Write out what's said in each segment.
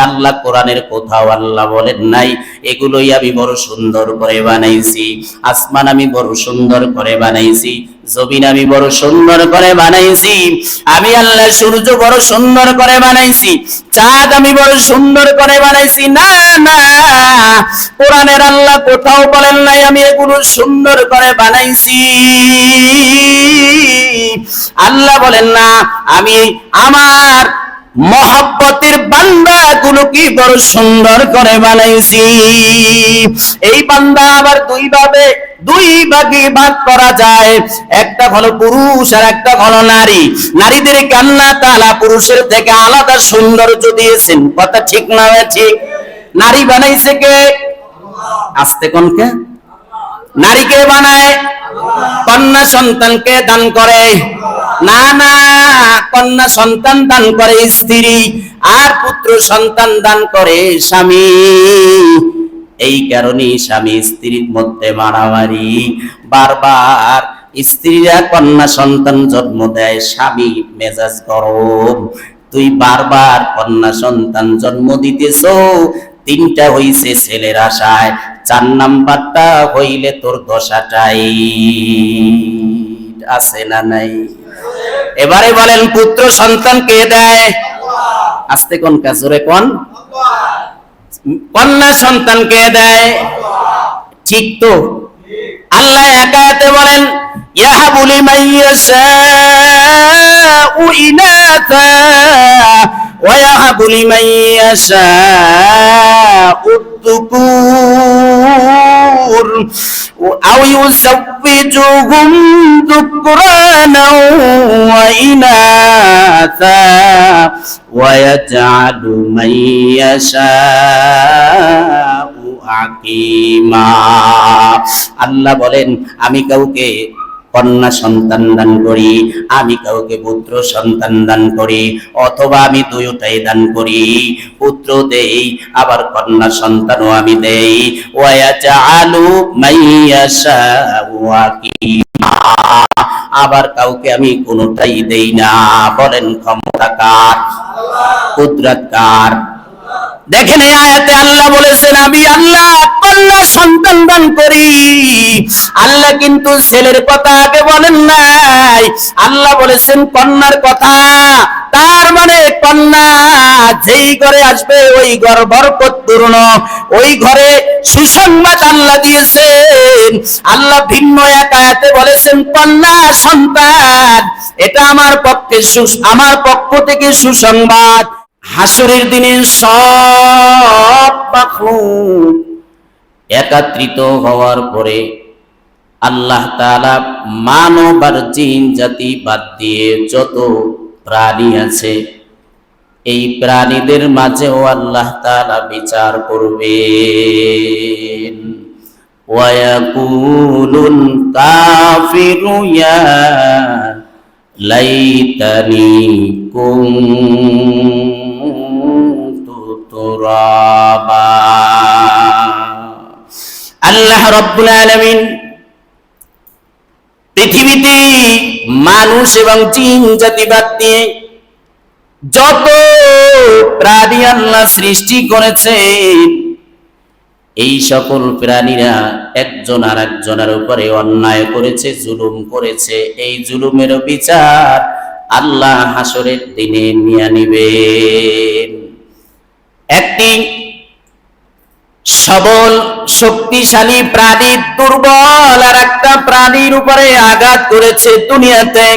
আল্লাহ কোরআনের কোথাও আল্লাহ বলেন নাই এগুলোই আমি বড় সুন্দর করে বানাইছি। আসমান আমি বড় সুন্দর করে বানাইছি, জমিন আমি বড় সুন্দর করে বানাইছি, আমি আল্লাহ সূর্য বড় সুন্দর করে বানাইছি, চাঁদ আমি বড় সুন্দর করে বানাইছি। না না, কোরআনের আল্লাহ কোথাও বলেন নাই আমি এগুলো সুন্দর করে বানাইছি। আল্লাহ বলেন না আমি আমার মহব্বতের বান্দাগুলো কি বড় সুন্দর করে বানাইছি। এই বান্দা আবার দুই ভাগে ভাগ করা যায়, একটা হলো পুরুষ আর একটা হলো নারী। নারীদেরকে আল্লাহ তাআলা পুরুষের থেকে আলাদা সৌন্দর্য দিয়েছেন, কথা ঠিক না ঠিক? নারী বানাইছে কে? আস্তে কোন কে? নারীকে বানায় কন্যা সন্তানকে দান করে, না না, কন্যা সন্তান দান করে স্ত্রী, আর পুত্র সন্তান দান করে স্বামী। এই কারণে স্বামী স্ত্রীর মধ্যে মারামারি, বারবার স্ত্রীরা কন্যা সন্তান জন্ম দেয়, স্বামী মেজাজ গরম, তুই বারবার কন্যা সন্তান জন্ম দিতেছ, তিনটা হইছে ছেলের আশায়, 4 নাম্বারটা হইলে তোর দশাটাই আছে না নাই? এবারে বলেন পুত্র সন্তান কে দেয়? আস্তে কোন কাজরে কোন? কন্যা সন্তান কে দেয়? ঠিক তো? আল্লাহ একাতে বলেন ইয়াহাবু লিমান ইয়াশাউ ইনাসা ওয়া ইয়াহাবু লিমান ইয়াশাউ যুকুর আও ইউযাওবিজুহুম যুকরানা ওয়া ইনাসা ওয়া ইয়াজআলু মান ইয়াশাউ আকিমা। আল্লাহ বলেন আমি কাউকে কন্যা সন্তান দান করি, আমি কাউকে পুত্র সন্তান দান করি, অথবা আমি দুইটাই দান করি, পুত্র দেই আবার কন্যা সন্তানও আমি দেই। ওয়া ইয়াজআলু মান ইয়াশাউ আকিমা, আবার কাউকে আমি কোনটাই দেই না। বলেন ক্ষমতা কার? কুদরত কার? দেখেন এই আয়াতে আল্লাহ বলেছেন আমি আল্লাহ কন্যা সন্তান দান করি। আল্লাহ কিন্তু ছেলের কথা আগে বলেন নাই, আল্লাহ বলেছেন কন্যার কথা। তার মানে কন্যা যেই ঘরে আসবে ওই ঘর বরকতপূর্ণ, ওই ঘরে সুসংবাদ আল্লাহ দিয়েছেন। আল্লাহ ভিন্ন এক আয়াতে বলেছেন কন্যা সন্তান এটা আমার পক্ষ থেকে সুসংবাদ। হাসরের দিনে সব মাখলুক একত্রিত হওয়ার পরে আল্লাহ তাআলা মানব আর জিন জাতি বাদ দিয়ে যত প্রাণী আছে এই প্রাণীদের মাঝেও আল্লাহ তাআলা বিচার করবেন। ওয়া ইয়াকুলুল কাফিরু ইয়া লাইতানি কুনতু তুরাবা। আল্লাহ রাব্বুল আলামিন পৃথিবীতে মানুষ এবং জিন জাতি বাদ দিয়ে যত প্রাণী আল্লাহ সৃষ্টি করেছেন এই সকল প্রাণীরা একজন আর একজনের উপরে অন্যায় করেছে, জুলুম করেছে। এই জুলুমের বিচার আল্লাহ হাসরের দিনে নিয়ে নিবেন। একটি সবল শক্তিশালী প্রাণী দুর্বল আর একটা প্রাণীর উপরে আঘাত করেছে দুনিয়াতে।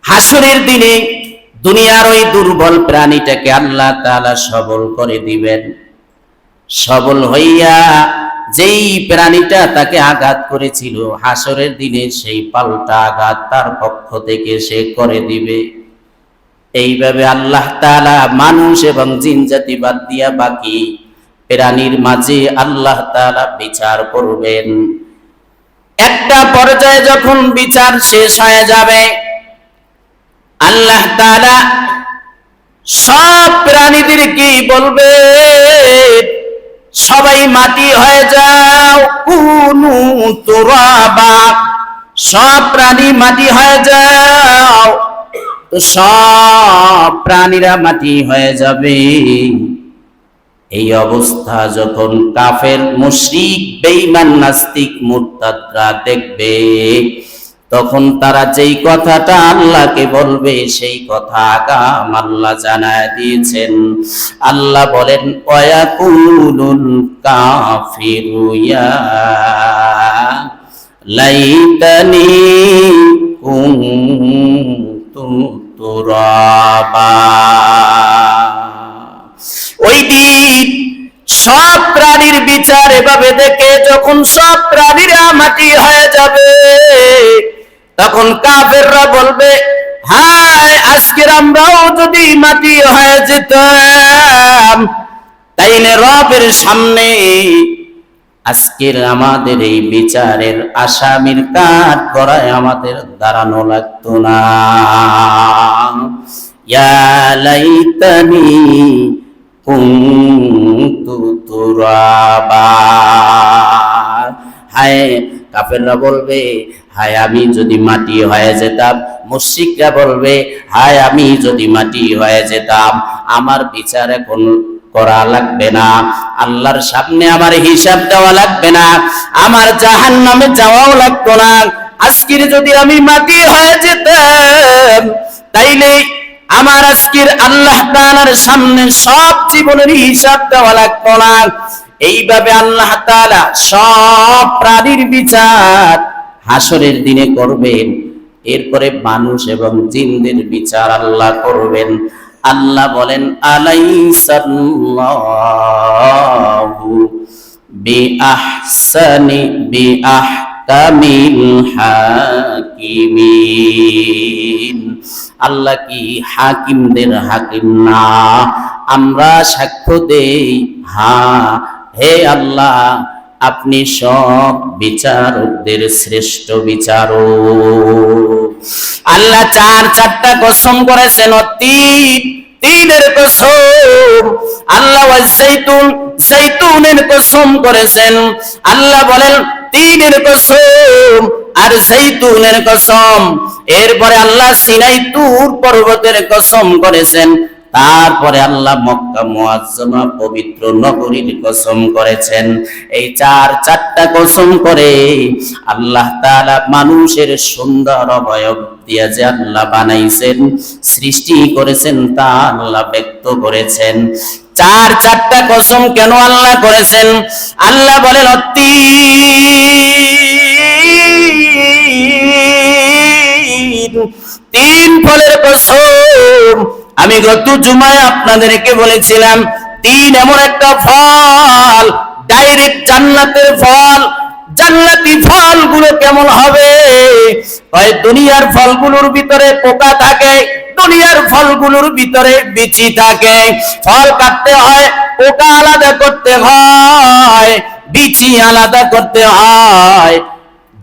হাসরের দিনে দুনিয়ার ওই দুর্বল প্রাণীটাকে আল্লাহ তাআলা সবল করে দিবেন। সবল হইয়া যেই প্রাণীটা তাকে আঘাত করেছিল হাসরের দিনে সেই পাল্টা আঘাত তার পক্ষ থেকে সে করে দিবে। এইভাবে আল্লাহ তাআলা মানুষ এবং জিন জাতি বাদ দিয়া বাকি প্রাণীর মাঝে আল্লাহ তাআলা বিচার করবেন। একটা পর্যায়ে যখন বিচার শেষ হয়ে যাবে আল্লাহ তাআলা সব প্রাণীদেরকে বলবে সবাই মাটি হয়ে যাও, কুনু তুরাবা। সব প্রাণী মাটি হয়ে যাও, তো সব প্রাণীরা মাটি হয়ে যাবে। এই অবস্থা যখন কাফের, মুশরিক, বেঈমান, নাস্তিক, মুরতাদরা দেখবে, তখন তারা যেই কথাটা আল্লাহকে বলবে সেই কথা আগাম আল্লাহ জানায় দিয়েছেন। আল্লাহ বলেন, ওয়ায়াকুলুল কাফিরু ইয়া লাইতানি কুনতু তুরাবা। ওই দিন সব প্রাণীর বিচার এভাবে দেখে যখন সব প্রাণীরা মাটি হয়ে যাবে, তখন কাফেররা বলবে, হায় আজকের আমরাও যদি মাটি হয়ে যেতাম, তাইলে রবের সামনে আজকের আমাদের এই বিচারের আসামির কাঠ গড়ায় আমাদের দাঁড়ানো লাগতো না। ইয়া লাইতানি কুনতু তুরাবা। হায়, কাফেররা বলবে, হায় আমি যদি মাটি হয়ে যেতাম। মুশরিকরা বলবে, হায় আমি যদি মাটি হয়ে যেতাম, আমার বিচার এখন করা লাগবে না, আল্লাহর সামনে আমার হিসাব দেওয়া লাগবে না, আমার জাহান্নামে যাওয়াও লাগতো না। আজকের যদি আমি মাটি হয়ে যেতাম, তাইলে আমার আজকের আল্লাহ তাআলার সামনে সব জীবনের হিসাব দেওয়া লাগতো না। এইভাবে আল্লাহ তাআলা সব প্রাণীর বিচার হাসরের দিনে করবেন। এরপরে মানুষ এবং জিনদের বিচার আল্লাহ করবেন। আল্লাহ বলেন, আলাইসাল্লাহু বিআহকামিল হাকিমিন। আল্লাহ কি হাকিমদের হাকিম না? আমরা সাক্ষ্য দেই, হ্যাঁ হে আল্লাহ, আপনি সব বিচারকদের শ্রেষ্ঠ বিচারক। আল্লাহ চারটা কসম করেছেন, তিনের কসম। আল্লাহ জাইতুনের কসম করেছেন। আল্লাহ বলেন, তিনের কসম আর জাইতুনের কসম। এরপরে আল্লাহ সিনাই তুর পর্বতের কসম করেছেন। তারপরে আল্লাহ মক্কা মুআজ্জামা পবিত্র নগরীর কসম করেছেন। এই চারটা কসম করে আল্লাহ তাআলা মানুষের সুন্দর অবয়ব দিয়ে যে আল্লাহ বানাইছেন, সৃষ্টি করেছেন, তা আল্লাহ ব্যক্ত করেছেন। চারটা কসম কেন আল্লাহ করেছেন? আল্লাহ বলেন, তিন ফলের কসম। আমি গত জুমায় আপনাদেরকে বলেছিলাম, তিন এমন একটা ফল, ডাইরেক্ট জান্নাতের ফল। জান্নাতি ফলগুলো কেমন হবে? হয় দুনিয়ার ফলগুলোর ভিতরে পোকা থাকে, দুনিয়ার ফলগুলোর ভিতরে বিচি থাকে। ফল কাটতে হয়, পোকা আলাদা করতে হয়, বিচি আলাদা করতে হয়।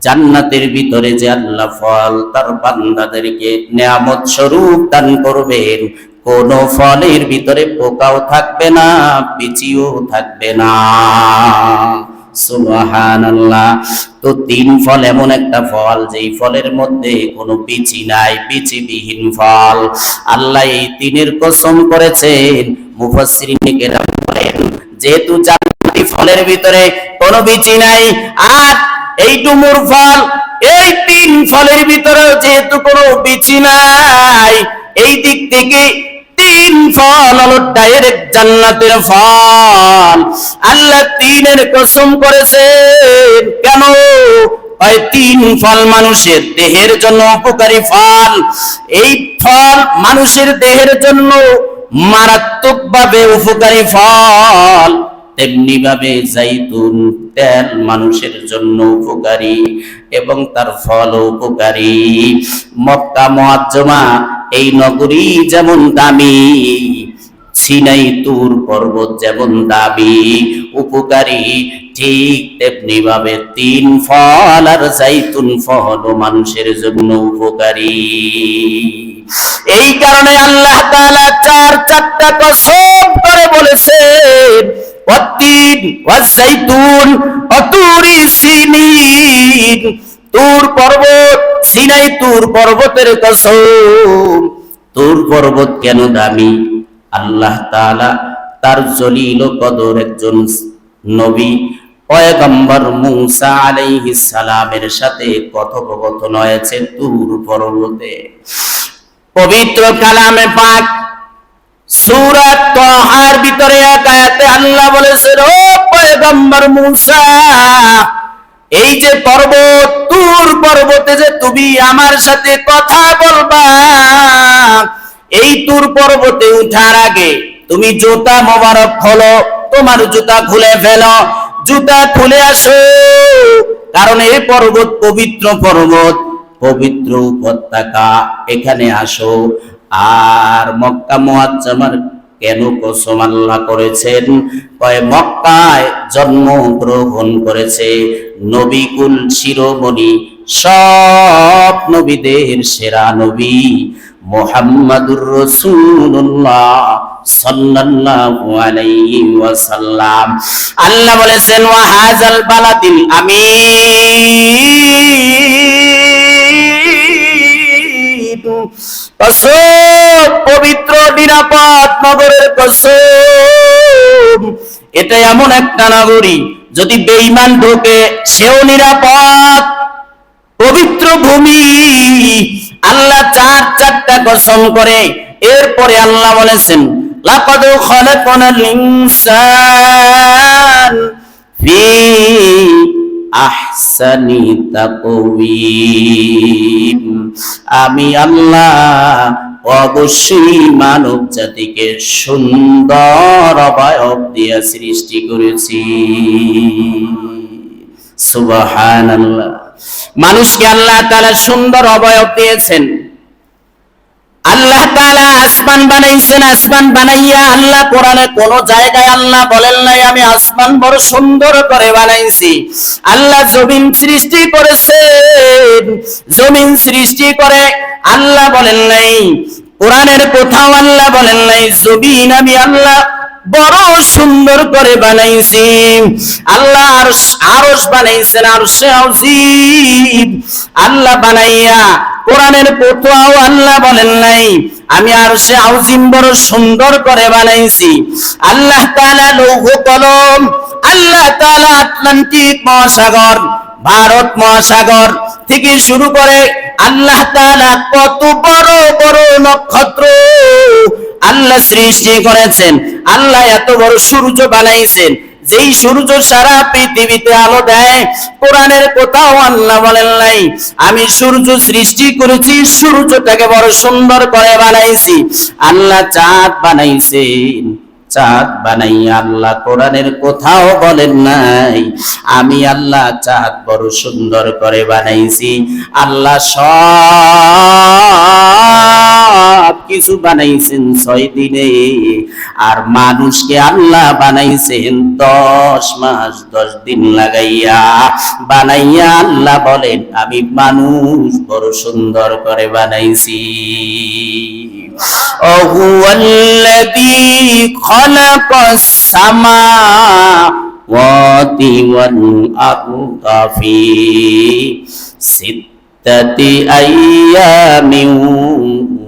জান্নাতের ভিতরে যে আল্লাহ ফল তার বান্দাদেরকে নিয়ামত স্বরূপ দান করবেন, কোন ফলের ভিতরে পোকাও থাকবে না, বিচিও থাকবে না। সুবহানাল্লাহ। তো তিন ফল এমন একটা ফল, যেই ফলের মধ্যে কোনো বিচি নাই, বিচিবিহীন ফল। আল্লাহ এই তিনের কসম করেছেন। মুফাসসিরিনে কেরাম বলেন, যেহেতু জান্নাতি ফলের ভিতরে কোনো বিচি নাই, আর এই ডুমুর ফল, এই তিন ফলের ভিতরে যেহেতু কোনো বিচি নাই, এই দিক থেকে তিন ফল হলো ডাইরেক্ট জান্নাতের ফল। আল্লাহ তিনের কসম করেছেন। কেন? হয় তিন ফল মানুষের দেহের জন্য উপকারী ফল। এই ফল মানুষের দেহের জন্য মারাত্মকভাবে উপকারী ফল। তেমনি ভাবে জাইতুন তেল মানুষের জন্য উপকারী এবং তার ফল উপকারী। মক্কা মুআজ্জামা এই নগরী যেমন দামি, সিনাই তুর পর্বত যেমন দামি উপকারী, ঠিক তেমনি ভাবে তিন ফল আর জাইতুন ফল মানুষের জন্য উপকারী। এই কারণে আল্লাহ তাআলা চারটা কসম করে বলেছেন, ওয়াত্তিন ওয়াজাইতুন ওয়াতুরি সিনিন। তুর পর্বত, সিনাই তুর পর্বতের কসম। তুর পর্বত কেন দামি? আল্লাহ তাআলা তার জলিল কদর একজন নবী পয়গম্বর মূসা আলাইহিস সালামের সাথে কথোপকথন হয়েছে তুর পর্বতে। পবিত্র কালামে পাক সূরা তাহার ভিতরে এক আয়াতে আল্লাহ বলেছেন, ও পয়গম্বর মূসা, এই যে পর্বত তুর পর্বতে যে তুমি আমার সাথে কথা বলবা, এই তুর পর্বতে উঠার আগে তুমি জুতা মোবারক খোলো, তোমার জুতা খুলে ফেলো, জুতা খুলে আসো, কারণ এই পর্বত পবিত্র পর্বত, পবিত্র উপত্যকা, এখানে আসো। আর মক্কা মুআজ্জামার কেন কসম আল্লাহ করেছেন? কয় মক্কায় জন্মগ্রহণ করেছে নবীকুল শিরোমণি, সব নবীদের সেরা নবী মুহাম্মাদুর রাসূলুল্লাহ সাল্লাল্লাহু আলাইহি ওয়াসাল্লাম। আল্লাহ বলেছেন ওয়া হাযাল বালাদিল আমিন, কসম পবিত্র নিরাপদ নগরের কসম, এটা এমন একটা নগরী যদি বেঈমান ঢোকে সেও নিরাপদ, পবিত্র ভূমি। আল্লাহ চারটা কসম করে এরপরে আল্লাহ বলেছেন লাকাদ খালাকনাল ইনসান ফি আহসানি তাকওয়িম, আমি আল্লাহ অবশ্যই মানব জাতিকে সুন্দর অবয়ব দিয়ে সৃষ্টি করেছি। সুবহানাল্লাহ। মানুষকে আল্লাহ তাআলা সুন্দর অবয়ব দিয়েছেন। আল্লাহ তাআলা আসমান বানাইছেন, আসমান বানাইয়া আল্লাহ কোরআনে কোন জায়গায় আল্লাহ বলেন নাই আমি আসমান বড় সুন্দর করে বানাইছি। আল্লাহ জমিন সৃষ্টি করেছেন, জমিন সৃষ্টি করে আল্লাহ বলেন নাই, কোরআনের কোথাও আল্লাহ বলেন নাই জমিন আমি আল্লাহ বড় সুন্দর করে বানাইছি। আল্লাহ আরশ বানাইছেন, আরশে আজিম আল্লাহ বানাইয়া কোরআনের কোথাও আল্লাহ বলেন নাই আমি আরশে আজিম বড় সুন্দর করে বানাইছি। আল্লাহ তাআলা লৌহ কলম, আল্লাহ তাআলা আটলান্টিক মহাসাগর, ভারত মহাসাগর থেকে শুরু করে আল্লাহ তাআলা কত বড় বড় নক্ষত্র আল্লাহ সৃষ্টি করেছেন। আল্লাহ এত বড় সূর্য বানাইছেন, যেই সূর্য সারা পৃথিবীতে আলো দেয়। কোরআনের কোথাও আল্লাহ বলেন নাই আমি সূর্য সৃষ্টি করেছি, সূর্যটাকে বড় সুন্দর করে বানাইছি। আল্লাহ চাঁদ বানাইছেন, চাঁদ বানাইয়া আল্লাহ কোরআনের কোথাও বলেন নাই আমি আল্লাহ চাঁদ বড় সুন্দর করে বানাইছি। আল্লাহ সব কিছু বানাইছেন 6 দিনে, আর মানুষকে আল্লাহ বানাইছেন 10 মাস 10 দিন লাগাইয়া। বানাইয়া আল্লাহ বলেন আমি মানুষ বড় সুন্দর করে বানাইছি। ওহুয়াল্লাযী খালাকাস সামাওয়াতি ওয়াল আরদা ফি সিত্তাতি আইয়ামিন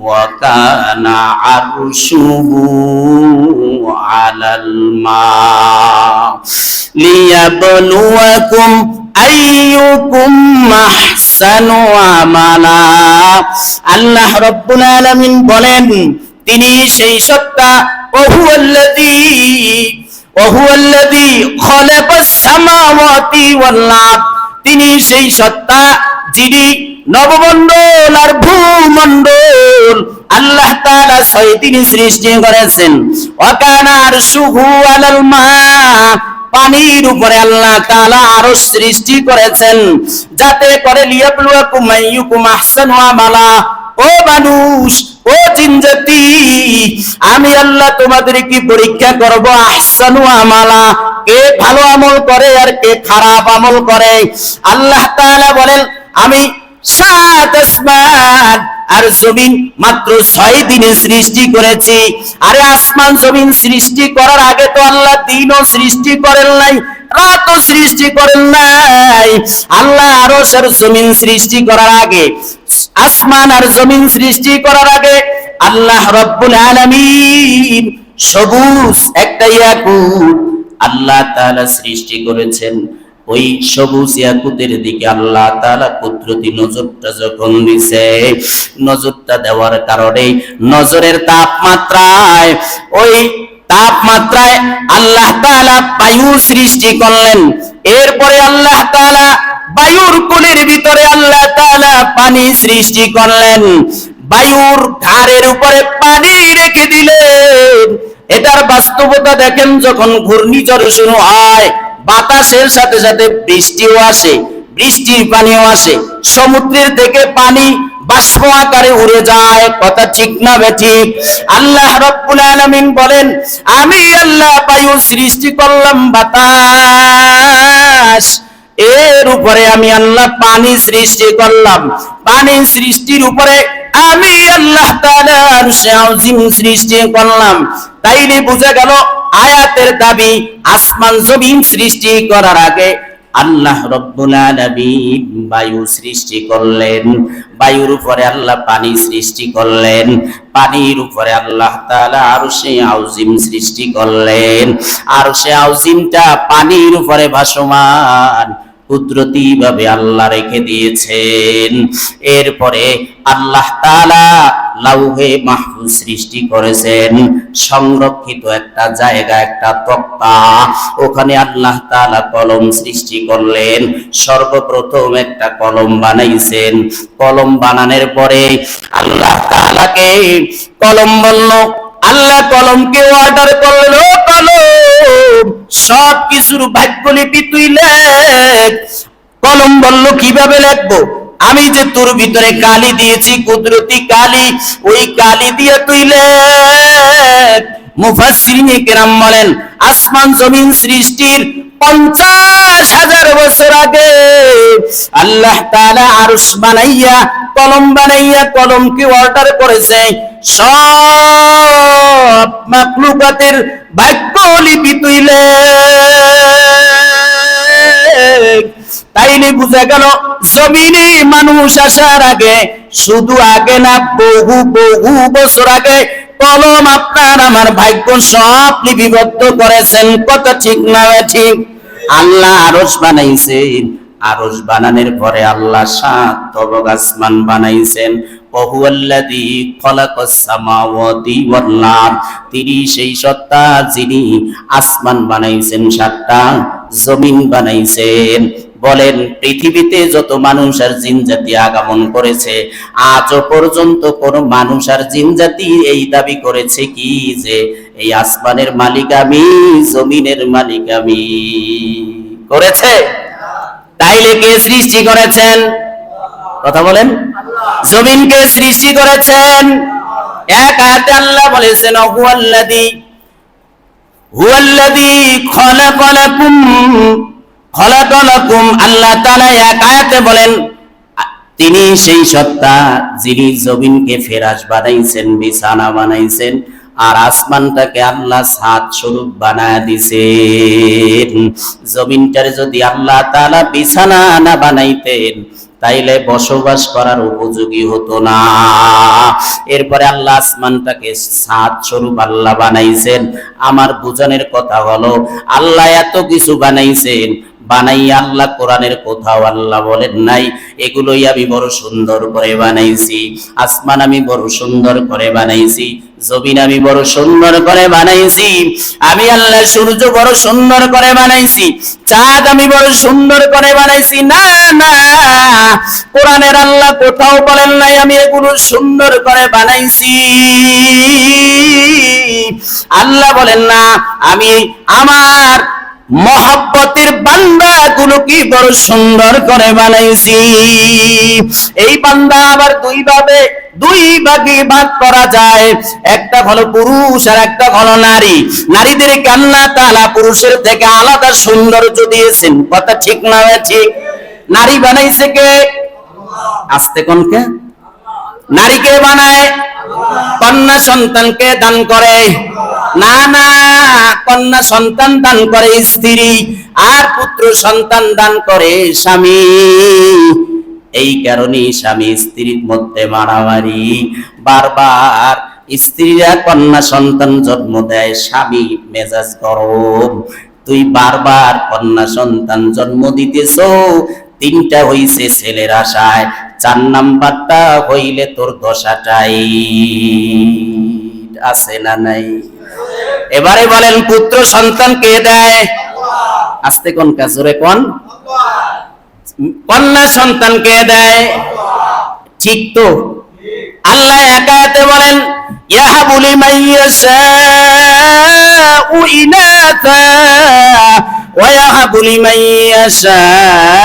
ওয়া কানা আরশুহু আলাল মা লিয়াবলুয়াকুম আইয়ুকুম আহসানু আমালা। আল্লাহ রাব্বুল আলামিন বলেন তিনি সেই সত্তা ওহুয়াল্লাযী খালাকাস সামাওয়াতি ওয়াল আরদ, তিনি সেই সত্তা যিনি নবমণ্ডল আর ভূমণ্ডল আল্লাহ তাআলা 6 দিনে সৃষ্টি করেছেন। ওয়া কানা আরশুহু আলাল মা, পানির উপরে আল্লাহ তাআলা আরশ সৃষ্টি করেছেন যাতে করে লিয়াবলুয়াকুম আইয়ুকুম আহসানু আমালা। ও মানুষ, ও জিনজাতি, আমি আল্লাহ তোমাদেরকে পরীক্ষা করব আহসানু আমালা, কে ভালো আমল করে আর কে খারাপ আমল করে। আল্লাহ তাআলা বলেন আমি 7 আসমান আর জমিন মাত্র 6 দিনে সৃষ্টি করেছি। আরে আসমান জমিন সৃষ্টি করার আগে তো আল্লাহ দিনও সৃষ্টি করেন নাই, রাতও সৃষ্টি করেন নাই। আল্লাহ আরশ আর জমিন সৃষ্টি করার আগে, আসমান আর জমিন সৃষ্টি করার আগে আল্লাহ রব্বুল আলামিন সবুজ একটা ইয়াকুত আল্লাহ তাআলা সৃষ্টি করেছেন। ওই সবুজ ইয়াকুতের দিকে আল্লাহ তাআলা কুদরতি নজরটা যখন দিছে, নজরটা দেওয়ার কারণে নজরের তাপমাত্রায় আল্লাহ তাআলা বায়ু সৃষ্টি করলেন। এরপরে আল্লাহ তাআলা বায়ুর কোলের ভিতরে আল্লাহ তাআলা পানি সৃষ্টি করলেন। বায়ুর ঘাড়ের উপরে পানি রেখে দিলেন। এটার বাস্তবতা দেখেন, যখন ঘূর্ণিঝড় শুরু হয় বাতাসের সাথে সাথে বৃষ্টিও আসে, বৃষ্টির পানিও আসে, সমুদ্রের থেকে পানি বাষ্প আকারে উড়ে যায়। কথা ঠিক না বেঠিক? আল্লাহ রাব্বুল আলামিন বলেন, আমি আল্লাহ বায়ু সৃষ্টি করলাম, বাতাস, এর উপরে আমি আল্লাহ পানি সৃষ্টি করলাম। পানি সৃষ্টির উপরে আমি আল্লাহ তাআলা আরশে আযীম সৃষ্টি করলাম। তাইলে বোঝা গেল আয়াতের দাবি আসমান জমিন সৃষ্টি করার আগে আল্লাহ রব্বুল আলামিন বায়ু সৃষ্টি করলেন, বায়ুর উপরে আল্লাহ পানি সৃষ্টি করলেন, পানির উপরে আল্লাহ তাআলা আরশে আযীম সৃষ্টি করলেন। আরশে আযীমটা পানির উপরে ভাসমান কুদরতি ভাবে আল্লাহ রেখে দিয়েছেন। এরপরে আল্লাহ তাআলা লাউহে মাহফুজ সৃষ্টি করেছেন, সংরক্ষিত একটা জায়গা, একটা তক্তা, ওখানে আল্লাহ তাআলা কলম সৃষ্টি করলেন। সর্বপ্রথম একটা কলম বানাইছেন। কলম বানানোর পরে আল্লাহ তাআলাকে কলম বলল, আল্লাহ কলমকে অর্ডার করলো, কলম সব কিছুর ভাগ্যলিপি তুই লেখ। কলম বলল, কিভাবে লিখবো? আমি যে তোর ভিতরে কালি দিয়েছি, কুদরতি কালি, ওই কালি দিয়ে তুই লেখ। মুফাসসিরিনে কেরাম বলেন, আসমান জমিন সৃষ্টির 50,000 বছর আগে আল্লাহ তাআলা আরশ বানাইয়া, কলম বানাইয়া, কলমকে অর্ডার করেছে সব মাখলুকাতের ভাগ্যলিপি তুই লেখ। তাইলে বুঝা গেল জমিনে মানুষ আসার আগে, শুধু আগে না, বহু বহু বছর আগে কলম আপনার আমার ভাগ্য সব লিপিবদ্ধ করেছেন। কথা ঠিক না ঠিক? আল্লাহ আরশ বানাইছেন। আরশ বানানোর পরে আল্লাহ 7 তবক আসমান বানাইছেন। ওহুয়াল্লাযী খালাকাস সামাওয়াতি ওয়াল আরদ, তিনি সেই সত্তা যিনি আসমান বানাইছেন 7টা, জমিন বানাইছেন। বলেন, পৃথিবীতে যত মানুষ আর জিন জাতি আগমন করেছে, আজও পর্যন্ত কোন মানুষ আর জিন জাতি এই দাবি করেছে কি যে এই আসমানের মালিক আমি, জমিনের মালিক আমি? করেছে? তাইলে কে সৃষ্টি করেছেন? কথা বলেন। জমিনকে সৃষ্টি করেছেন। এক আয়াতে আল্লাহ বলেছেন, হুয়াল্লাযী খালাকালাকুম, আল্লাহ তাআলা এক আয়াতে বলেন, তিনি সেই সত্তা যিনি জমিনকে ফেরাশ বানাইছেন, বিছানা বানাইছেন, আর আসমানটাকে আল্লাহ ছাদ স্বরূপ বানায় দিছেন। জমিনটার যদি আল্লাহ তাআলা বিছানা না বানাইতেন তাইলে বসবাস করার উপযোগী হতো না। এরপরে আল্লাহ আসমানটাকে ছাদ স্বরূপ আল্লাহ বানাইছেন। আমার বুঝানোর কথা হলো, আল্লাহ এত কিছু বানাইছেন, বানাইয়া আল্লাহ কোরআনের কোথাও আল্লাহ বলেন নাই এগুলোই আমি বড় সুন্দর করে বানাইছি। আসমান আমি বড় সুন্দর করে বানাইছি, জমিন আমি বড় সুন্দর করে বানাইছি, আমি আল্লাহ সূর্য বড় সুন্দর করে বানাইছি, চাঁদ আমি বড় সুন্দর করে বানাইছি। না না, কোরআনের আল্লাহ কোথাও বলেন নাই আমি এগুলো সুন্দর করে বানাইছি। আল্লাহ বলেন না, আমি আমার মহব্বতের বান্দাগুলোকে বড় সুন্দর করে বানাইছি। এই বান্দা আবার দুই ভাগে ভাগ করা যায়, একটা হলো পুরুষ আর একটা হলো নারী। নারীদেরকে আল্লাহ তাআলা পুরুষের থেকে আলাদা সৌন্দর্য দিয়েছেন। কথা ঠিক না ঠিক? নারী বানাইছে কে? আস্তে কোন কে? নারীকে বানায়, কন্যা সন্তানকে দান করে। না না, কন্যা সন্তান দান করে স্ত্রী, আর পুত্র সন্তান দান করে স্বামী। এই কারণেই স্বামী স্ত্রীর মধ্যে মারামারি। বারবার স্ত্রীরা কন্যা সন্তান জন্ম দেয়, স্বামী মেজাজ গরম, তুই বারবার কন্যা সন্তান জন্ম দিতেছ, তিনটা হইছে ছেলের আশায়, 4 নাম্বারটা হইলে তোর দশাটাই আছে না নাই? এবারে বলেন পুত্র সন্তান কে দেয়? আস্তে কোন কাজরে কোন? কন্যা সন্তান কে দেয়? ঠিক তো? আল্লাহ একাতে বলেন ইয়াহাবু লিমান ইয়াশাউ ইনাসা ওয়া ইয়াহাবু লিমান ইয়াশাউ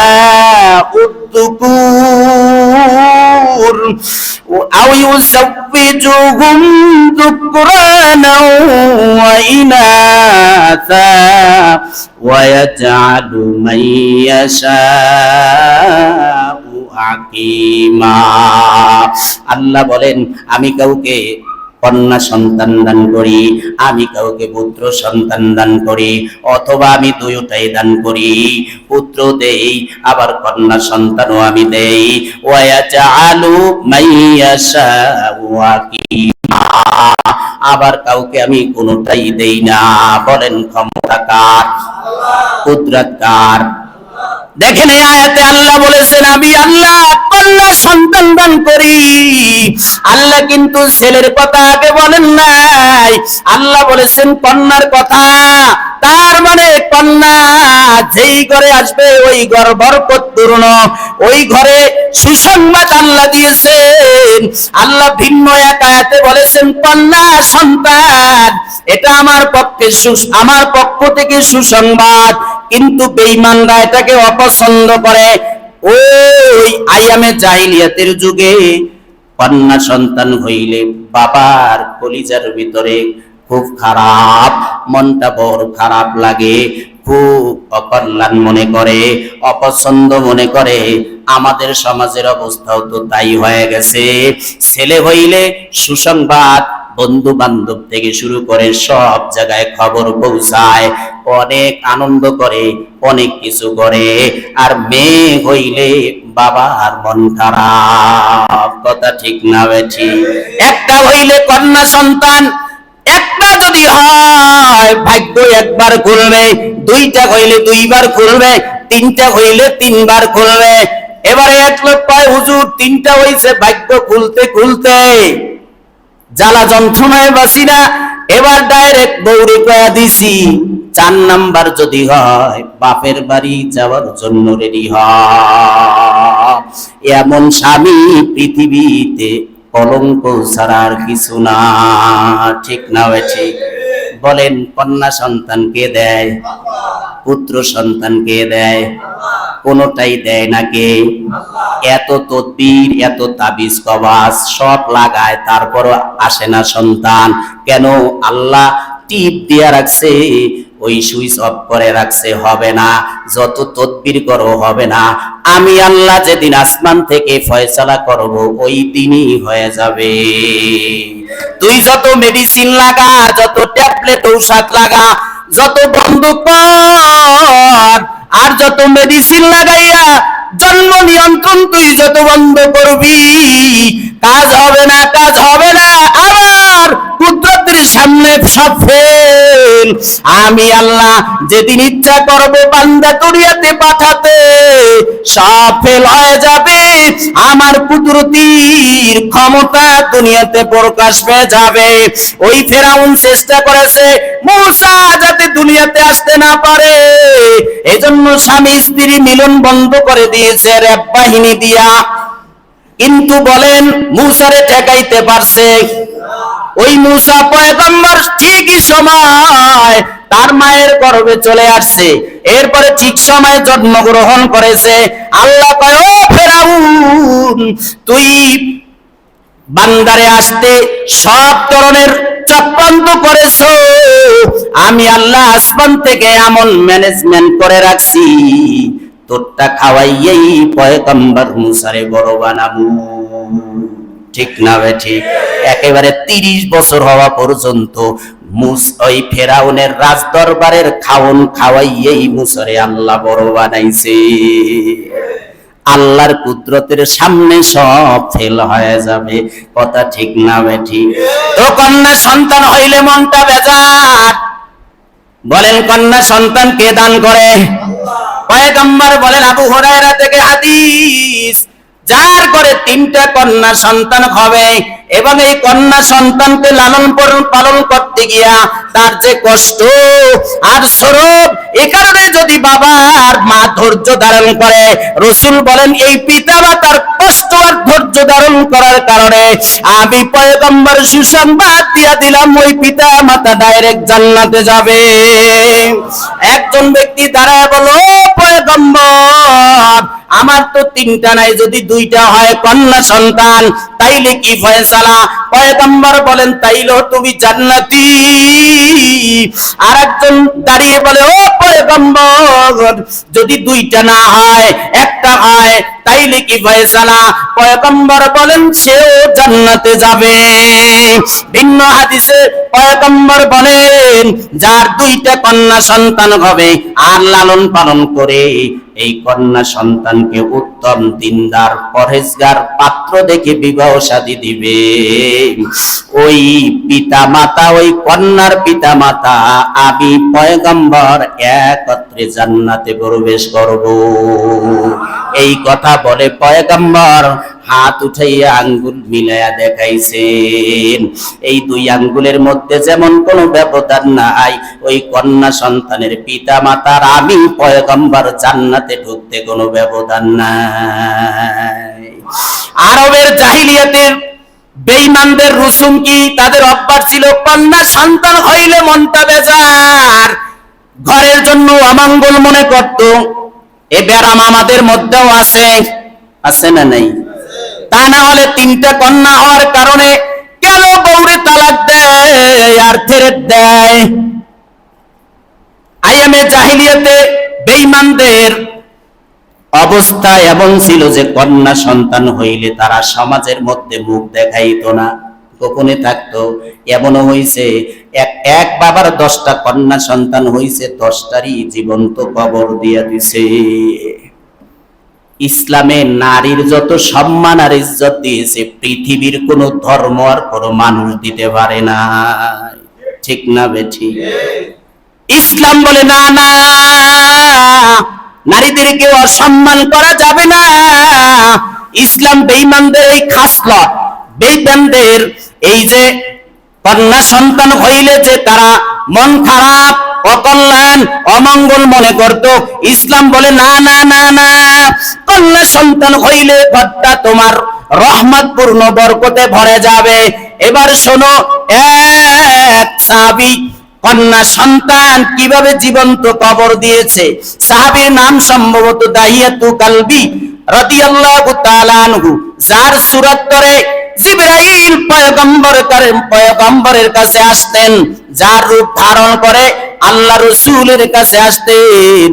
যুকুর আও ইউযাওবিজুহুম যুকরানা ওয়া ইনাসা ওয়া ইয়াজআলু মান ইয়াশাউ হাকিমা। আল্লাহ বলেন আমি কাউকে কন্যা সন্তান দান করি, আমি কাউকে পুত্র সন্তান দান করি, অথবা আমি দুইটাই দান করি, পুত্র দেই আবার কন্যা সন্তানও আমি দেই। ওয়া ইয়াজআলু মান ইয়াশাউ হাকিমা, আবার কাউকে আমি কোনোটাই দেই না। বলেন ক্ষমতা কার? কুদরত কার? দেখেন এই আয়াতে আল্লাহ বলেছেন আমি আল্লাহ কন্যা সন্তান দান করি। আল্লাহ কিন্তু ছেলের কথা আগে বলেন নাই, আল্লাহ বলেছেন কন্যার কথা। তার মানে কন্যা যেই ঘরে আসবে ওই ঘর বরকতপূর্ণ, ওই ঘরে সুসংবাদ আল্লাহ দিয়েছেন। আল্লাহ ভিন্ন এক আয়াতে বলেছেন কন্যা সন্তান এটা আমার পক্ষে আমার পক্ষ থেকে সুসংবাদ, কিন্তু বেঈমানরা এটাকে অপছন্দ করে। ওই আইয়ামে জাহিলিয়াতের যুগে কন্যা সন্তান হইলে বাবার কলিজার ভিতরে খুব খারাপ, মনটা বড় খারাপ লাগে, খুব অকল্যাণ মনে করে, অপছন্দ মনে করে। আমাদের সমাজের অবস্থাও তো তাই হয়ে গেছে। ছেলে হইলে সুসংবাদ, বন্ধু বান্ধব থেকে শুরু করে সব জায়গায় খবর পৌঁছায়, অনেক আনন্দ করে, অনেক কিছু করে। আর মেয়ে হইলে বাবার মন খারাপ। কথা ঠিক না বেঠি? একটা হইলে কন্যা সন্তান, একটা যদি হয় ভাগ্য একবার খুলবে, দুইটা হইলে দুইবার খুলবে, তিনটা হইলে তিনবার খুলবে। এবারে এক লোক কয় হুজুর তিনটা হইছে, ভাগ্য খুলতে খুলতে জ্বালা যন্ত্রণায় বাঁচি না, এবার ডাইরেক্ট দৌড়ে কয়া দিছি 4 নাম্বার যদি হয় বাপের বাড়ি যাওয়ার জন্য রেডি হয়। এমন স্বামী পৃথিবীতে কলঙ্ক ছাড়া আর কিছু না। ঠিক না ঠিক? বলেন কন্যা সন্তান কে দেয়? পুত্র সন্তান কে দেয়? কোনটাই দেয় না কে? এত তদবির, এত তাবিজ কবাজ সব লাগায়, তারপর আসে না সন্তান। কেন? আল্লাহ টিপ দিয়া রাখছে, ওই সুইচ অফ করে রাখছে, হবে না। যত তদবির করো হবে না। আমি আল্লাহ যেদিন আসমান থেকে ফয়সালা করব ওই দিনই হয়ে যাবে। তুই যত মেডিসিন লাগা, যত ট্যাবলেট ঔষধ লাগা, যত বন্ধ কর, আর যত মেডিসিন লাগাইয়া জন্ম নিয়ন্ত্রণ তুই যত বন্ধ করবি, কাজ হবে না, কাজ হবে না। আবার কুদরতের সামনে সব ফেল। আমি আল্লাহ যেদিন ইচ্ছা করব বান্দা দুনিয়াতে পাঠাতে, সব ফেল হয়ে যাবে। আমার কুদরতির ক্ষমতা দুনিয়াতে প্রকাশ পেয়ে যাবে। ওই ফেরাউন চেষ্টা করেছে মূসা যাতে দুনিয়াতে আসতে না পারে, এজন্য স্বামী স্ত্রী মিলন বন্ধ করে দিয়েছে র‍্যাব বাহিনী দিয়া। কিন্তু বলেন মূসারে ঠেকাইতে পারছে? ওই মূসা পয়গম্বর ঠিকই সময় তার মায়ের গর্ভে চলে আসছে, এরপরে ঠিক সময়ে জন্মগ্রহণ করেছে। আল্লাহ কয় ও ফেরাউন, তুই বান্দারে আসতে সব ধরনের চক্রান্ত করেছো, আমি আল্লাহ আসমান থেকে এমন ম্যানেজমেন্ট করে রাখছি, তোরটা খাওয়াইয়েই পয়গম্বর মূসারে বড় বানাবো। ঠিক না বেঠি? একেবারে 30 বছর হওয়া পর্যন্ত ওই ফেরাউনের রাজ দরবারের খাওয়াইয়েই মূসারে আল্লাহ বড় বানাইছে। আল্লাহর কুদরতের সামনে সব ফেল হয়ে যাবে। কথা ঠিক না বেঠিক? তো কন্যা সন্তান হইলে মনটা বেজার। বলেন কন্যা সন্তান কে দান করে? পয়গম্বর বলেন, আবু হুরায়রা থেকে হাদিস, যার করে 3টা কন্যা সন্তান হবে এবং এই কন্যা সন্তানকে লালন পালন করতে গিয়া তার যে কষ্ট আর স্বরূপ, এ কারণে যদি বাবা আর মা ধৈর্য ধারণ করে, রাসূল বলেন এই পিতা মাতার কষ্ট আর ধৈর্য ধারণ করার কারণে আমি পয়গম্বর সুসংবাদ দিয়া দিলাম, ওই পিতা মাতা ডাইরেক্ট জান্নাতে যাবে। একজন ব্যক্তি দাঁড়ায় বলো, পয়গম্বর আমার তো 3টা নাই, যদি 2টা হয় কন্যা সন্তান, তাইলে কি ফয়সালা? পয়গম্বর বলেন, তাইলে তুমি জান্নাতি। আর একজন দাঁড়িয়ে বলে, ও পয়গম্বর যদি 2টা না হয় 1টা হয়, তাইলে কি ফয়সালা? পয়গম্বর বলেন, সেও জান্নাতে যাবে। ভিন্ন হাদিসে পয়গম্বর বলেন, যার 2টা কন্যা সন্তান হবে আর লালন পালন করে এই কন্যা সন্তানকে উত্তম দিনদার পরহেজগার পাত্র দেখে বিবাহ শাদী দিবে, ওই পিতা মাতা, ওই কন্যার পিতা মাতা আমি পয়গম্বর একত্রে জান্নাতে প্রবেশ করব। এই কথা বলে পয়গম্বর হাত উঠাইয়া আঙ্গুল মিলাইয়া দেখাইছেন। এই 2 আঙ্গুলের মধ্যে যেমন কোনো ব্যবধান নাই, ওই কন্যা সন্তানের পিতা মাতার আমি পয়গম্বর জান্নাতে ঢুকতে কোনো ব্যবধান নাই। আরবের জাহিলিয়াতের বেঈমানদের রুসুম কি? তাদের অভ্যাস ছিল কন্যা সন্তান হইলে মনটা বেজার, ঘরের জন্য অমঙ্গল মনে করত। এ ব্যারাম আমাদের মধ্যেও আছে, আছে না নাই? তা না হলে 3টা কন্যা হওয়ার কারণে কেন বউরে তালাক দেয় আর ছেড়ে দেয়? আইয়ামে জাহিলিয়াতে বেঈমানদের অবস্থা এমন ছিল যে কন্যা সন্তান হইলে তারা সমাজের মধ্যে মুখ দেখাইতো না, গোপনে থাকতো। এমনও হইছে এক বাবার 10টা কন্যা সন্তান হইছে, 10টারই জীবন্ত কবর দিয়া দিছে। ইসলামে নারীর যত সম্মান আর ইজ্জত দিয়েছে পৃথিবীর কোন ধর্ম আর কোন মানুষ দিতে পারে না। ঠিক না বেঠিক? ইসলাম বলে না না, নারীদেরকে অসম্মান করা যাবে না। ইসলাম বেঈমানদের এই খাসলত, বেঈমানদের এই যে কন্যা সন্তান হইলে যে তারা মন খারাপ, অকল্যাণ, অমঙ্গল মনে করত, ইসলাম বলে না না না না, কন্যা সন্তান হইলে ঘরটা তোমার রহমতপূর্ণ বরকতে ভরে যাবে। এবার শোনো, এক সাহাবী কন্যা সন্তান কিভাবে জীবন্ত কবর দিয়েছে। সাহাবীর নাম সম্ভবত দাহিয়াতু কালবি রাদিয়াল্লাহু তাআলা আনহু, যার সূরত ধরে জিবরাইল পয়গম্বরের কাছে আসতেন, যার রূপ ধারণ করে আল্লাহ রাসূলের কাছে আসতেন।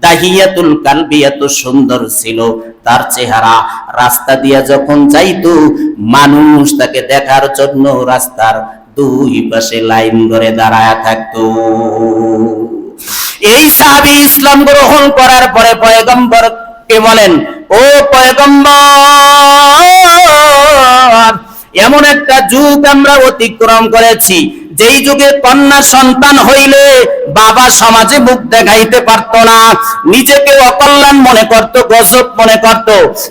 দাহিয়াতুল কালবি এত সুন্দর ছিল তার চেহারা, রাস্তা দিয়া যখন যাইতো মানুষ তাকে দেখার জন্য রাস্তার 2 পাশে লাইন ধরে দাঁড়ায় থাকতো। এই সাহাবী ইসলাম গ্রহণ করার পরে পয়গম্বরকে বলেন, ও পয়গম্বর, এমন একটা যুগ আমরা অতিক্রম করেছি যেই যুগে কন্যা সন্তান হইলে বাবা সমাজে মুখ দেখাইতে পারত না, নিজেকে অকল্যাণ মনে করত, গজব মনে করত।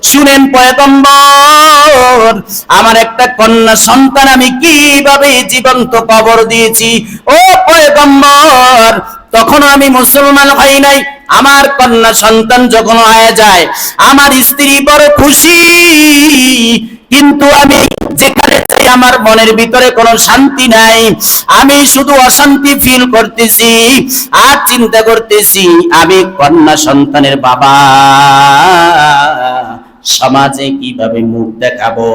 শুনেন পয়গম্বর, আমার একটা কন্যা সন্তান আমি কিভাবে জীবন্ত কবর দিয়েছি। ও পয়গম্বর, তখন আমি মুসলমান হই নাই, আমার কন্যা সন্তান যখন হয়ে যায় আমার স্ত্রী বড় খুশি, কিন্তু আমি যেখানে যাই আমার মনের ভিতরে কোনো শান্তি নাই। আমি শুধু অশান্তি ফিল করতেছি আর চিন্তা করতেছি আমি কন্যা সন্তানের বাবা, সমাজে কিভাবে মুখ দেখাবো।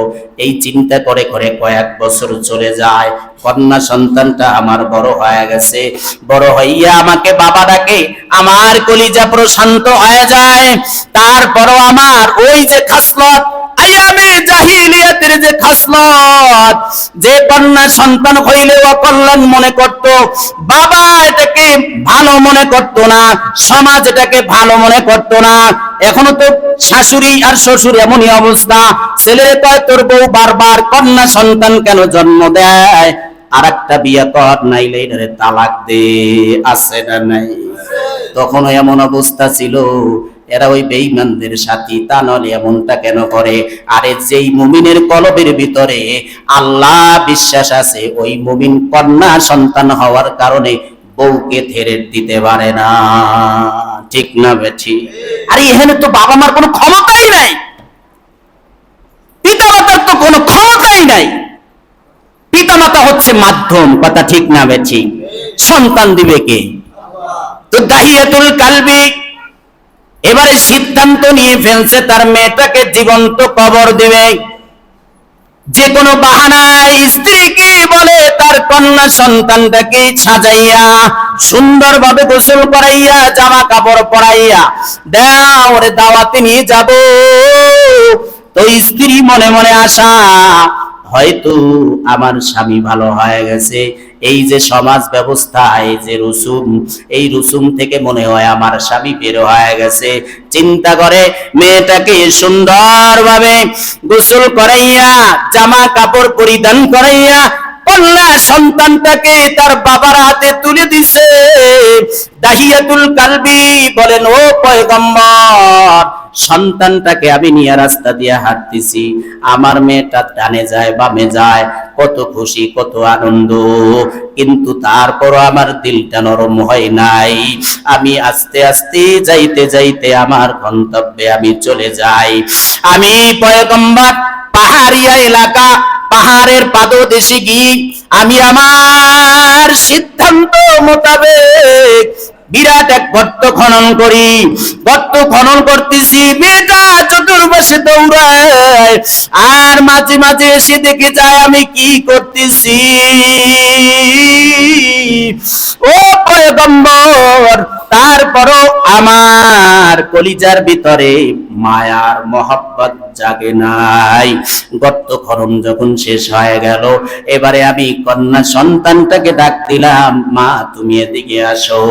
এই চিন্তা করে করে কয়েক বছর চলে যায়। কন্যা সন্তানটা আমার বড় হয়ে গেছে, বড় হইয়া আমাকে বাবা ডাকে, আমার কলিজা প্রশান্ত হয়ে যায়। তারপরও আমার ওই যে খাসলত আইয়ামে জাহিলিয়াতের যে খাসলত, যে কন্যা সন্তান হইলে অকল্যাণ মনে করত, বাবা এটাকে ভালো মনে করত না, সমাজ এটাকে ভালো মনে করত না। এখনো তো শাশুড়ি আর শ্বশুর এমনই অবস্থা। ছেলের কয় তোর বউ বারবার কন্যা সন্তান কেন জন্ম দেয়, আর একটা বিয়ে কর, নাইলে এটারে তালাক দে। আছে না নাই? তখন এমন অবস্থা ছিল, এরা ওই বেঈমানদের সাথী, তা নলে এমনটা কেন করে? আরে যেই মুমিনের কলবের ভিতরে আল্লাহ বিশ্বাস আছে, ওই মুমিন কন্যা সন্তান হওয়ার কারণে বউকে ছেড়ে দিতে পারে না। ঠিক না বেঠি? আরে এখানে তো বাবা মার কোনো ক্ষমতাই নাই, পিতা মাতার তো কোনো ক্ষমতাই নাই। পিতা মাতা হচ্ছে মাধ্যম, কথা ঠিক না বেঠি? সন্তান দিবে কে? তো দাহিয়াতুল কালবি এবারে সিদ্ধান্ত নিয়ে ফেলছে তার মেয়েটাকে জীবন্ত কবর দিবে। যে কোনো বাহানায় স্ত্রীকে বলে তার কন্যা সন্তানটাকে সাজাইয়া সুন্দরভাবে গোসল করাইয়া জামা কাপড় পরাইয়া দাও ওরে দাওয়াতে নিয়ে যাব। তো স্ত্রী মনে মনে আশা, হয়তো আমার স্বামী ভালো হয়ে গেছে, এই যে সমাজ ব্যবস্থা, এই যে রসুম, এই রসুম থেকে মনে হয় আমার স্বামী বের হয়ে গেছে। চিন্তা করে মেয়েটাকে সুন্দরভাবে গোসল করাইয়া জামা কাপড় পরিধান করাইয়া কন্যা সন্তানটাকে তার বাবার হাতে তুলে দিছে। দাহিয়াতুল কালবি বলেন, ও পয়গম্বর, সন্তানটাকে আমি নিয়ে রাস্তা দিয়ে হাঁটতেছি, আমার মেয়েটা ডানে যায় বামে যায়, কত খুশি কত আনন্দ, কিন্তু তারপরও আমার দিলটা নরম হয় নাই। আমি আস্তে আস্তে যাইতে যাইতে আমার গন্তব্যে আমি চলে যাই। আমি পয়গম্বর পাহাড়িয়া এলাকা, পাহাড়ের পাদদেশে গিয়ে আমি আমার সিদ্ধান্ত মোতাবেক বিরাট এক গর্ত খনন করি। গর্ত খনন করতেছি, মেয়েটা চতুর্পাশে দৌড়ায়, আর মাঝে মাঝে এসে দেখে যায় আমি কি করতেছি। ও পয়গম্বর, তারপরও আমার কলিজার ভিতরে মায়ার মহব্বত জাগে নাই। গর্ত খনন যখন শেষ হয়ে গেল, এবারে আমি কন্যা সন্তানটাকে ডাক দিলাম, মা তুমি এদিকে আসো।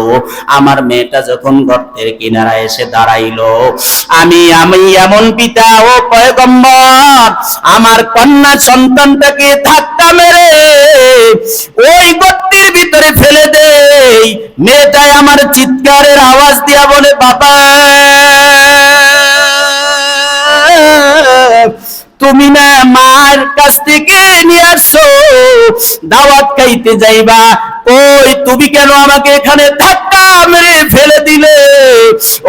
আমার মেয়েটা যখন গর্তের কিনারায় এসে দাঁড়াইলো, আমি এমন পিতা, ও পয়গম্বর, আমার কন্যা সন্তানটাকে ধাক্কা মেরে ওই গর্তের ভিতরে ফেলে দেই। মেয়েটাই আমার চিৎকারের আওয়াজ দিয়া বলে, বাবা তুমি না মার কাছ থেকে নিয়ে আসছো, দাওয়াত খাইতে যাইবা, ওই তুমি কেন আমাকে এখানে ধাক্কা মেরে ফেলে দিলে?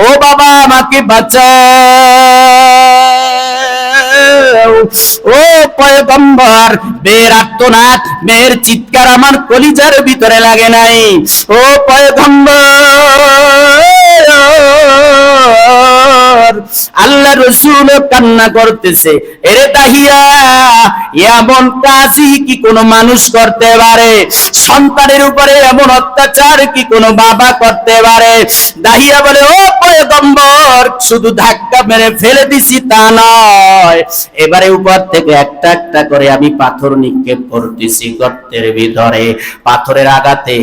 ও বাবা আমাকে বাঁচাও। ও পয়গম্বর, মেয়ের আর্তনাদ, মেয়ের চিৎকার আমার কলিজার ভিতরে লাগে নাই। ও পয়গম্বর, আল্লাহ রসুল কান্না করতেছে, এরে দাহিয়া, এমন কাজই কি কোনো মানুষ করতে পারে? সন্তানের উপরে এমন অত্যাচার কি কোনো বাবা করতে পারে? দাহিয়া বলে, ও পয়গম্বর, শুধু ধাক্কা মেরে ফেলে দিছি তা নয়, এবারে উপর থেকে একটা একটা করে আমি পাথর নিক্ষেপ করতেছি গর্তের ভিতরে। পাথরের আঘাতে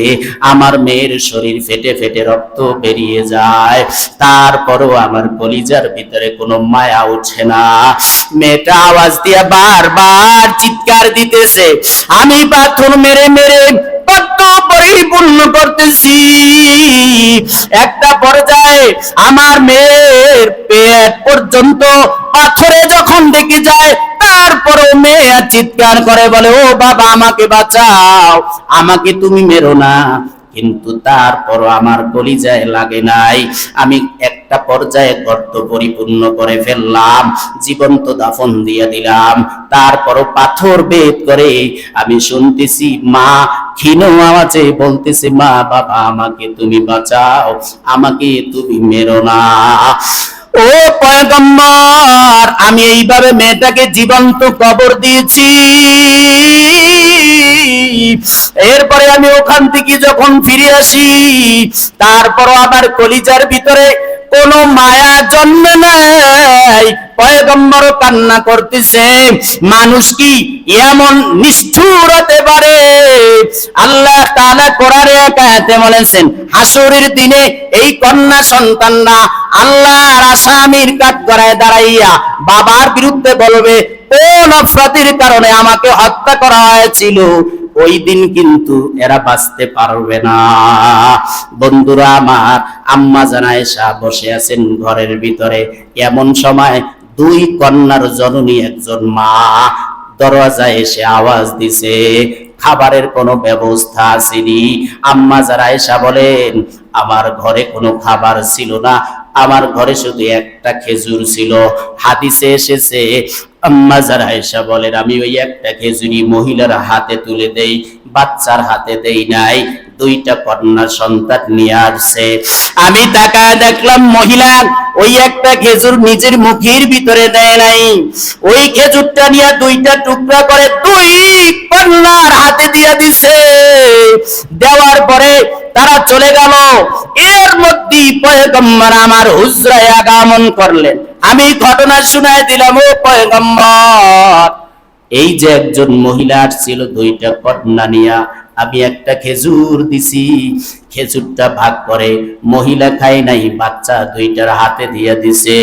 আমার মেয়ের শরীর ফেটে ফেটে রক্ত বেরিয়ে যায়, তারপরও আমার কলিজার ভিতরে কোনো মায়া উঠে না। মেয়েটা আওয়াজ দিয়ে বারবার চিৎকার দিতেছে, আমি পাথর মেরে মেরে কত পরিপূর্ণ করতেছি। একটা পর্যায়ে আমার মেয়ের পেট পর্যন্ত পাথরে যখন দেখে যায়, তারপরও মেয়ে চিৎকার করে বলে, ও বাবা আমাকে বাঁচাও, আমাকে তুমি মেরো না। কিন্তু তারপরও আমার কলিজায় লাগে নাই। আমি একটা পর্যায়ে গর্ত পরিপূর্ণ করে ফেললাম, জীবন্ত দাফন দিয়ে দিলাম। তারপরও পাথর ভেদ করে আমি শুনতেছি মা ক্ষীণ আওয়াজে বলতেছে, মা বাবা আমাকে তুমি বাঁচাও, আমাকে তুমি মেরো না। ও পয়গম্বর, আমি এইভাবে মেয়েটাকে জীবন্ত কবর দিয়েছি। এরপরে আমি ওখান থেকে যখন ফিরে আসি, তারপরও আমার কলিজার ভিতরে কোন মায়া জন্মে নাই, পয়গম্বর কান্না করতেছে। মানুষ কি এমন নিষ্ঠুর হতে পারে? আল্লাহ তাআলা কোরআনে এক আয়াতে বলেছেন, হাসরের দিনে এই কন্যা সন্তানরা আল্লাহর আসামির কাঠগড়ায় দাঁড়াইয়া বাবার বিরুদ্ধে বলবে, কোন অপরাধের কারণে আমাকে হত্যা করা হয়েছিল। ওই দিন কিন্তু এরা বাঁচতে পারবে না। বন্ধুরা আমার, আম্মা জান আয়েশা বসে আছেন ঘরের ভিতরে। এমন সময় দুই কন্যার জননী একজন মা দরজায় এসে আওয়াজ দিছে, খাবারের কোনো ব্যবস্থা আসেনি। আম্মা জান আয়েশা বলেন, আমার ঘরে কোনো খাবার ছিল না, আমার ঘরে শুধু একটা খেজুর ছিল। হাদিসে এসেছে, আম্মা জান আয়েশা বলেন, আমি ওই একটা খেজুরি মহিলার হাতে তুলে দেই, বাচ্চার হাতে দেই নাই। দুইটা কন্যা সন্তান নিয়ে আসছে। আমি তাকায় দেখলাম মহিলা ওই একটা খেজুর নিজের মুখের ভিতরে দেয় নাই, ওই খেজুরটা নিয়ে দুইটা টুকরা করে দুই কন্যার হাতে দিয়ে দিছে। দেওয়ার পরে তারা চলে গেল। এর মধ্যেই পয়গম্বর আমার হুজরায় আগমন করলেন। আমি ঘটনা শুনায় দিলাম, ও পয়গম্বর, এই যে একজন মহিলা আসছিল দুইটা কন্যা নিয়া, আমি একটা খেজুর দিছি, খেজুরটা ভাগ করে মহিলা খায় নাই, বাচ্চা দুইটার হাতে দিয়ে দিছে।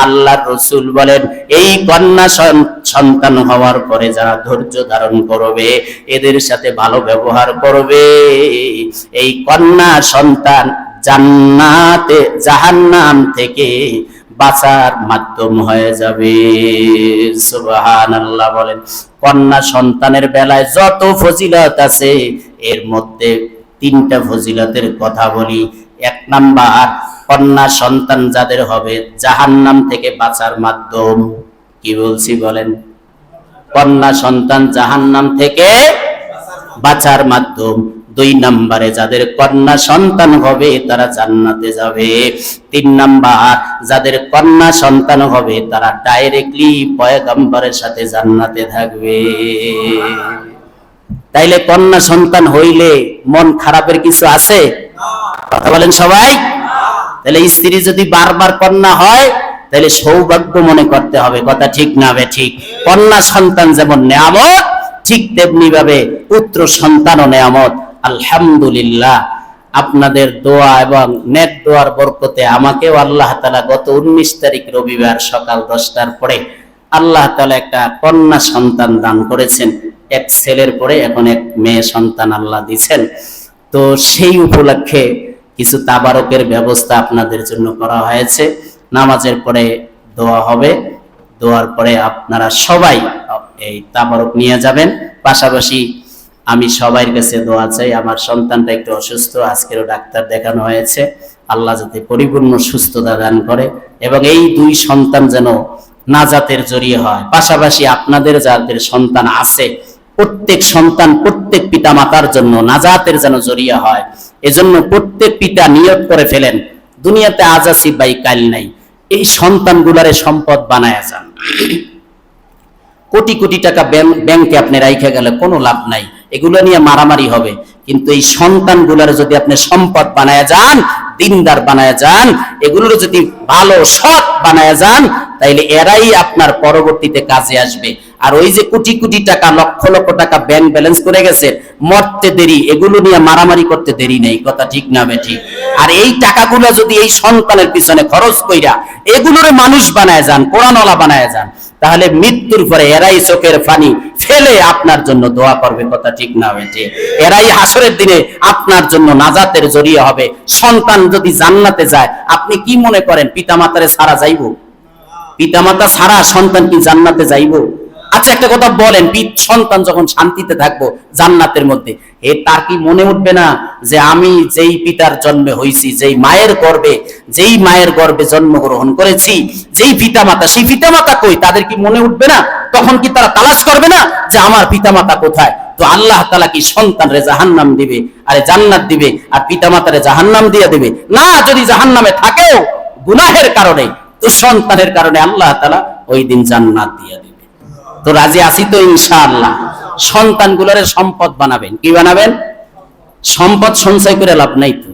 আল্লাহর রাসূল বলেন, এই কন্যা সন্তান হওয়ার পরে যারা ধৈর্য ধারণ করবে, এদের সাথে ভালো ব্যবহার করবে, এই কন্যা সন্তান জান্নাতে জাহান্নাম থেকে বাঁচার মাধ্যম হয়ে যাবে। সুবহানাল্লাহ বলেন। কন্যা সন্তানের বেলায় যত ফজিলত আছে, এর মধ্যে তিনটা ফজিলতের কথা বলি। এক নাম্বার, কন্যা সন্তান যাদের হবে জাহান্নাম থেকে বাঁচার মাধ্যম। কি বলছি বলেন? কন্যা সন্তান জাহান্নাম থেকে বাঁচার মাধ্যম। দুই নম্বরে, যাদের কন্যা সন্তান হবে তারা জান্নাতে যাবে। তিন নাম্বার, যাদের কন্যা সন্তান হবে তারা ডাইরেক্টলি পয়গম্বরের সাথে জান্নাতে থাকবে। তাইলে কন্যা সন্তান হইলে মন খারাপের কিছু আছে? কথা বলেন সবাই। তাহলে স্ত্রী যদি বারবার কন্যা হয়, তাহলে সৌভাগ্য মনে করতে হবে। কথা ঠিক না বে ঠিক? কন্যা সন্তান যেমন নেয়ামত, ঠিক তেমনি ভাবে পুত্র সন্তানও নেয়ামত। আলহামদুলিল্লাহ, আপনাদের দোয়া এবং নেক দোয়ার বরকতে আমাকেও আল্লাহ তাআলা গত 19 তারিখ রবিবার সকাল 10টার পরে আল্লাহ তাআলা একটা কন্যা সন্তান দান করেছেন। এক ছেলের পরে এখন এক মেয়ে সন্তান আল্লাহ দিয়েছেন। তো সেই উপলক্ষে কিছু তাবারকের ব্যবস্থা আপনাদের জন্য করা হয়েছে। নামাজের পরে দোয়া হবে, দোয়ার পরে আপনারা সবাই এই তাবারক নিয়ে যাবেন। পাশাপাশি আমি সবার কাছে দোয়া চাই, আমার সন্তানটা একটু অসুস্থ, আজকেরও ডাক্তার দেখানো হয়েছে, আল্লাহ যাতে পরিপূর্ণ সুস্থতা দান করে এবং এই দুই সন্তান যেন নাজাতের জড়িয়ে হয়। পাশাপাশি আপনাদের যাদের সন্তান আছে, প্রত্যেক সন্তান প্রত্যেক পিতা মাতার জন্য নাজাতের যেন জড়িয়ে হয়। এজন্য প্রত্যেক পিতা নিয়ত করে ফেলেন, দুনিয়াতে আজ আছি বাই কাল নাই, এই সন্তানগুলারে সম্পদ বানায়া যান। কোটি কোটি টাকা ব্যাংকে আপনি রাইখা গেলে কোনো লাভ নাই, এগুলো নিয়ে মারামারি হবে। কিন্তু এই সন্তানগুলার যদি আপনি সম্পদ বানায়া যান, দিনদার বানায়া যান, এগুলোর যদি ভালো সৎ বানায়া যান, তাইলে এরাই আপনার পরবর্তীতে কাজে আসবে। আর ওই যে কোটি কোটি টাকা, লক্ষ লক্ষ টাকা ব্যাংক ব্যালেন্স করে গেছে, মরতে দেরি, এগুলো নিয়ে মারামারি করতে দেরি নেই। কথা ঠিক না বে ঠিক? আর এই টাকাগুলো যদি এই সন্তানের পিছনে খরচ কইরা এগুলোরে মানুষ বানায় যান, কোরআনওয়ালা বানায় যান, তাহলে মৃত্যুর পরে এরাই চোখের পানি ফেলে আপনার জন্য দোয়া করবে। কথা ঠিক না বেটে? এরাই হাসরের দিনে আপনার জন্য নাজাতের জড়িয়ে হবে। সন্তান যদি জান্নাতে যায়, আপনি কি মনে করেন পিতামাতারে ছাড়া যাইবো? পিতামাতা ছাড়া সন্তান কি জান্নাতে যাইবো? আচ্ছা একটা কথা বলেন, সন্তান যখন শান্তিতে থাকবো জান্নাতের মধ্যে, তার কি মনে উঠবে না যে আমি যেই পিতার জন্মে হইছি, যেই মায়ের গর্ভে জন্মগ্রহণ করেছি, যেই পিতামাতা, সেই পিতামাতা কই? তাদের কি মনে উঠবে না? তখন কি তারা তালাশ করবে না যে আমার পিতামাতা কোথায়? তো আল্লাহ তাআলা কি সন্তানরে জাহান্নাম দিবে আরে জান্নাত দিবে, আর পিতামাতারে জাহান্নাম দিয়ে দিবে না? যদি জাহান্নামে থাকেও গুনাহের কারণে, তো সন্তানের কারণে আল্লাহ তাআলা ওই দিন জান্নাত দিয়ে দিবে। তো রাজি আছি তো ইনশাআল্লাহ? সন্তানগুলোরে সম্পদ বানাবেন। কি বানাবেন? সম্পদ সঞ্চয় করে লাভ নাই তো।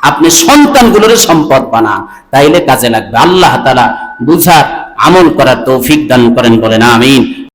আপনি সন্তানগুলোর সম্পদ বানান, তাইলে কাজে লাগবে। আল্লাহ তাআলা বুঝার আমল করার তৌফিক দান করেন, বলেন আমিন।